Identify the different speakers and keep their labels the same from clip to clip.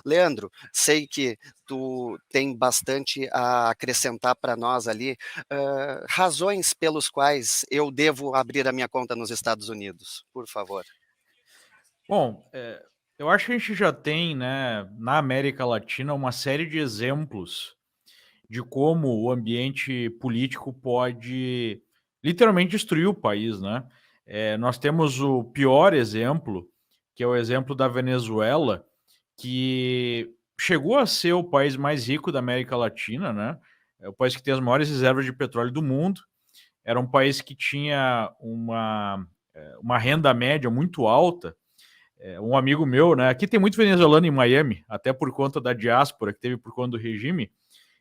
Speaker 1: Leandro, sei que tu tem bastante a acrescentar para nós ali, razões pelos quais eu devo abrir a minha conta nos Estados Unidos, por favor.
Speaker 2: Bom, eu acho que a gente já tem, né, na América Latina, uma série de exemplos de como o ambiente político pode literalmente destruir o país, né? Nós temos o pior exemplo, que é o exemplo da Venezuela, que chegou a ser o país mais rico da América Latina, né? É o país que tem as maiores reservas de petróleo do mundo. Era um país que tinha uma renda média muito alta. Um amigo meu, né? Aqui tem muito venezuelano em Miami, até por conta da diáspora que teve por conta do regime.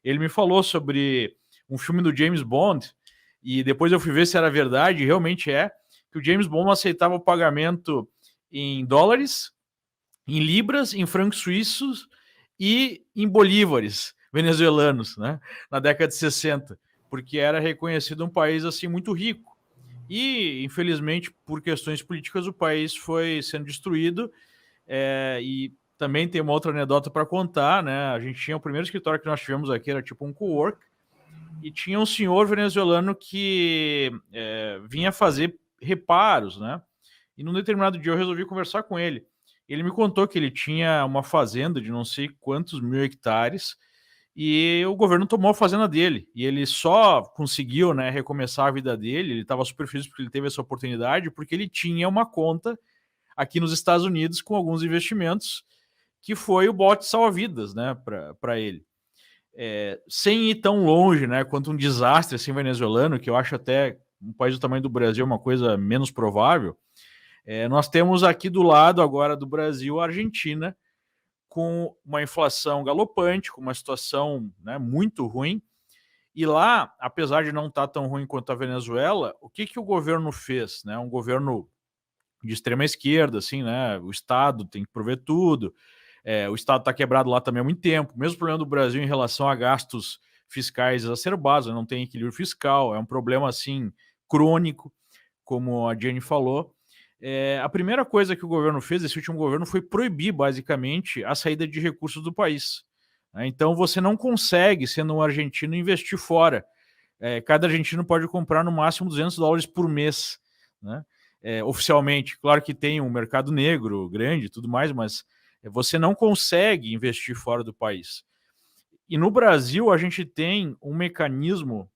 Speaker 2: Ele me falou sobre um filme do James Bond, e depois eu fui ver se era verdade, e realmente é, que o James Bond aceitava o pagamento em dólares, em libras, em francos suíços e em bolívares venezuelanos, né, na década de 60, porque era reconhecido um país assim muito rico. E, infelizmente, por questões políticas, o país foi sendo destruído. E também tem uma outra anedota para contar, né? A gente tinha o primeiro escritório que nós tivemos aqui, era tipo um co-work, e tinha um senhor venezuelano que vinha fazer reparos, né? E num determinado dia eu resolvi conversar com ele. Ele me contou que ele tinha uma fazenda de não sei quantos mil hectares e o governo tomou a fazenda dele. E ele só conseguiu, né, recomeçar a vida dele. Ele estava super feliz porque ele teve essa oportunidade, porque ele tinha uma conta aqui nos Estados Unidos com alguns investimentos, que foi o bote salva-vidas, né, para ele. Sem ir tão longe, né, quanto um desastre assim venezuelano, que eu acho até um país do tamanho do Brasil uma coisa menos provável. Nós temos aqui do lado agora do Brasil a Argentina, com uma inflação galopante, com uma situação, né, muito ruim. E lá, apesar de não estar tão ruim quanto a Venezuela, o que o governo fez? Né? Um governo de extrema esquerda, assim, né? O Estado tem que prover tudo. O Estado está quebrado lá também há muito tempo. O mesmo problema do Brasil em relação a gastos fiscais exacerbados, não tem equilíbrio fiscal, é um problema assim crônico, como a Jenny falou. A primeira coisa que o governo fez, esse último governo, foi proibir basicamente a saída de recursos do país. Então você não consegue, sendo um argentino, investir fora. Cada argentino pode comprar no máximo $200 por mês, né? Oficialmente. Claro que tem um mercado negro grande e tudo mais, mas você não consegue investir fora do país. E no Brasil a gente tem um mecanismo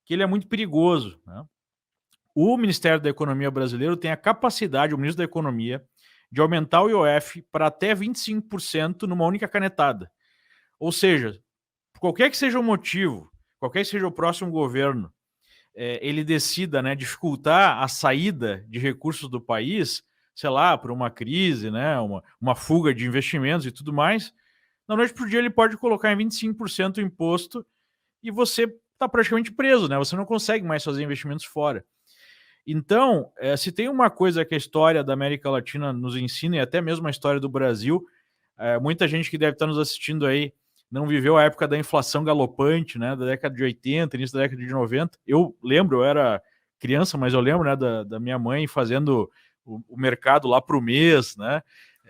Speaker 2: que ele é muito perigoso, né? O Ministério da Economia brasileiro tem a capacidade, o ministro da Economia, de aumentar o IOF para até 25% numa única canetada. Ou seja, qualquer que seja o motivo, qualquer que seja o próximo governo, ele decida, né, dificultar a saída de recursos do país, sei lá, por uma crise, né, uma fuga de investimentos e tudo mais, da noite para o dia ele pode colocar em 25% o imposto e você está praticamente preso, né? Você não consegue mais fazer investimentos fora. Então, se tem uma coisa que a história da América Latina nos ensina, e até mesmo a história do Brasil, muita gente que deve estar nos assistindo aí não viveu a época da inflação galopante, né, da década de 80, início da década de 90. Eu lembro, eu era criança, mas eu lembro, né, da minha mãe fazendo o mercado lá para o mês, né,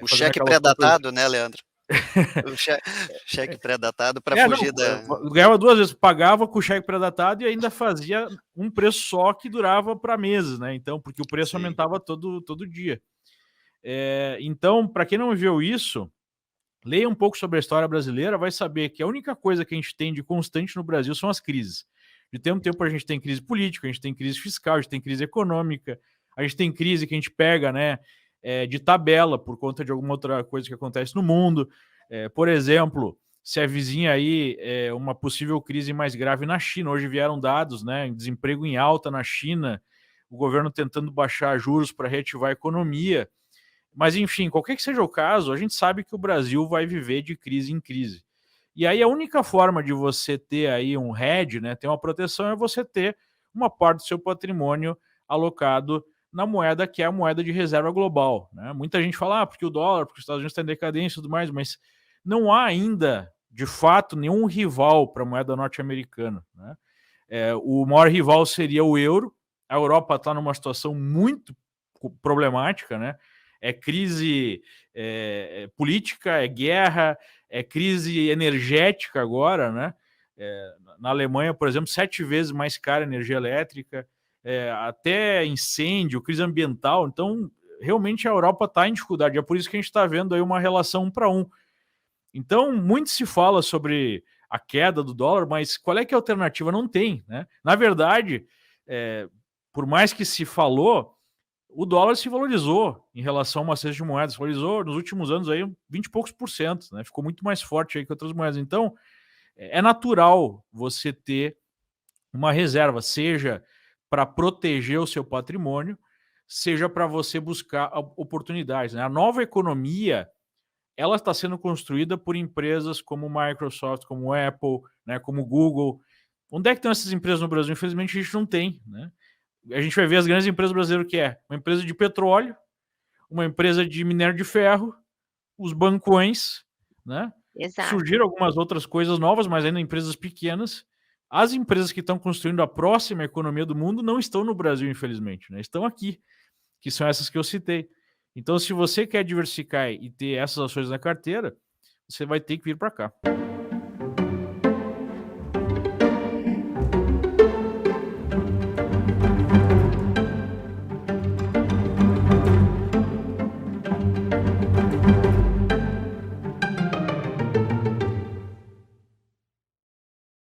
Speaker 1: O
Speaker 2: fazendo
Speaker 1: cheque
Speaker 2: aquelas compras.
Speaker 1: pré-datado, né, Leandro? O cheque pré-datado para
Speaker 2: Não,
Speaker 1: fugir da.
Speaker 2: eu ganhava duas vezes, pagava com o cheque pré-datado e ainda fazia um preço só que durava para meses, né? Então, porque o preço
Speaker 1: Sim.
Speaker 2: aumentava todo dia. Então, para quem não viu isso, leia um pouco sobre a história brasileira, vai saber que a única coisa que a gente tem de constante no Brasil são as crises. De tempo em tempo a gente tem crise política, a gente tem crise fiscal, a gente tem crise econômica, a gente tem crise que a gente pega, né, de tabela por conta de alguma outra coisa que acontece no mundo. Por exemplo, se a vizinha aí uma possível crise mais grave na China. Hoje vieram dados, né, desemprego em alta na China, o governo tentando baixar juros para reativar a economia. Mas, enfim, qualquer que seja o caso, a gente sabe que o Brasil vai viver de crise em crise. E aí a única forma de você ter aí um hedge, né, ter uma proteção, é você ter uma parte do seu patrimônio alocado na moeda que é a moeda de reserva global, né? Muita gente fala, porque o dólar, porque os Estados Unidos está em decadência e tudo mais, mas não há ainda, de fato, nenhum rival para a moeda norte-americana, né? O maior rival seria o euro. A Europa está numa situação muito problemática, né? é crise política, é guerra, é crise energética agora, né? Na Alemanha, por exemplo, 7 vezes mais cara a energia elétrica, até incêndio, crise ambiental. Então, realmente a Europa está em dificuldade. É por isso que a gente está vendo aí uma relação 1 para 1. Então, muito se fala sobre a queda do dólar, mas qual é que é a alternativa? Não tem, né? Na verdade, por mais que se falou, o dólar se valorizou em relação a uma cesta de moedas, se valorizou nos últimos anos aí 20 e poucos por cento, né? Ficou muito mais forte aí que outras moedas. Então, é natural você ter uma reserva, seja para proteger o seu patrimônio, seja para você buscar oportunidades, né? A nova economia, ela está sendo construída por empresas como Microsoft, como Apple, né, como Google. Onde é que estão essas empresas no Brasil? Infelizmente a gente não tem, né? A gente vai ver as grandes empresas brasileiras, que é uma empresa de petróleo, uma empresa de minério de ferro, os bancões, né?
Speaker 3: Exato.
Speaker 2: Surgiram algumas outras coisas novas, mas ainda empresas pequenas. As empresas que estão construindo a próxima economia do mundo não estão no Brasil, infelizmente, né? Estão aqui, que são essas que eu citei. Então, se você quer diversificar e ter essas ações na carteira, você vai ter que vir para cá.